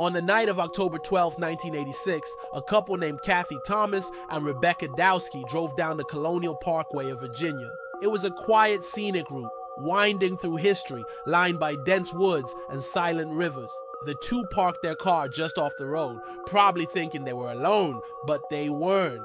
On the night of October 12, 1986, a couple named Kathy Thomas and Rebecca Dowski drove down the Colonial Parkway of Virginia. It was a quiet, scenic route, winding through history, lined by dense woods and silent rivers. The two parked their car just off the road, probably thinking they were alone, but they weren't.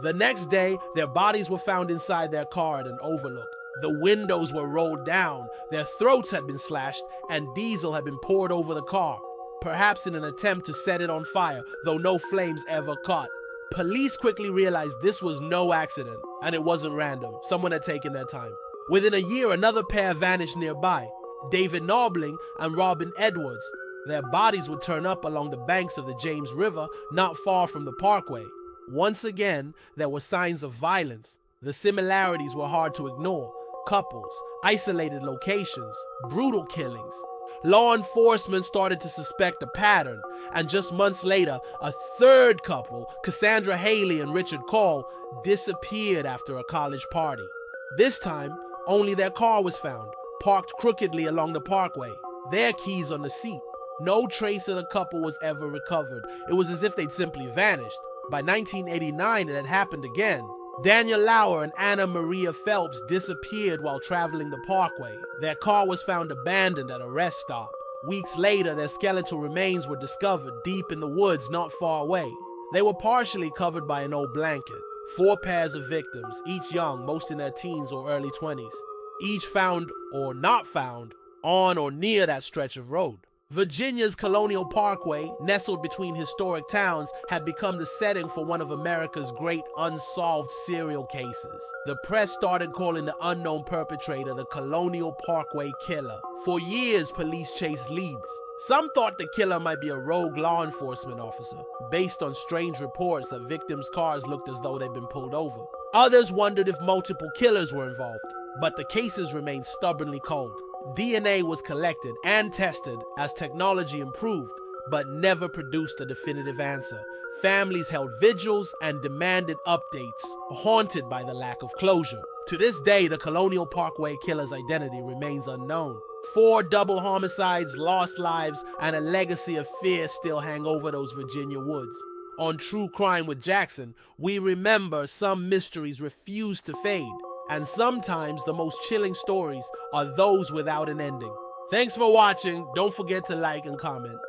The next day, their bodies were found inside their car at an overlook. The windows were rolled down, their throats had been slashed, and diesel had been poured over the car, perhaps in an attempt to set it on fire, though no flames ever caught. Police quickly realized this was no accident, and it wasn't random. Someone had taken their time. Within a year, another pair vanished nearby, David Nobling and Robin Edwards. Their bodies would turn up along the banks of the James River, not far from the parkway. Once again, there were signs of violence. The similarities were hard to ignore. Couples, isolated locations, brutal killings. Law enforcement started to suspect a pattern, and just months later, a third couple, Cassandra Haley and Richard Call, disappeared after a college party. This time, only their car was found, parked crookedly along the parkway, their keys on the seat. No trace of the couple was ever recovered. It was as if they'd simply vanished. By 1989, it had happened again. Daniel Lauer and Anna Maria Phelps disappeared while traveling the parkway. Their car was found abandoned at a rest stop. Weeks later, their skeletal remains were discovered deep in the woods not far away. They were partially covered by an old blanket. 4 pairs of victims, each young, most in their teens or early 20s. Each found or not found on or near that stretch of road. Virginia's Colonial Parkway, nestled between historic towns, had become the setting for one of America's great unsolved serial cases. The press started calling the unknown perpetrator the Colonial Parkway Killer. For years, police chased leads. Some thought the killer might be a rogue law enforcement officer, based on strange reports that victims' cars looked as though they'd been pulled over. Others wondered if multiple killers were involved, but the cases remained stubbornly cold. DNA was collected and tested as technology improved, but never produced a definitive answer. Families held vigils and demanded updates, haunted by the lack of closure. To this day, the Colonial Parkway killer's identity remains unknown. 4 double homicides, lost lives, and a legacy of fear still hang over those Virginia woods. On True Crime with Jackson, we remember some mysteries refuse to fade. And sometimes the most chilling stories are those without an ending. Thanks for watching. Don't forget to like and comment.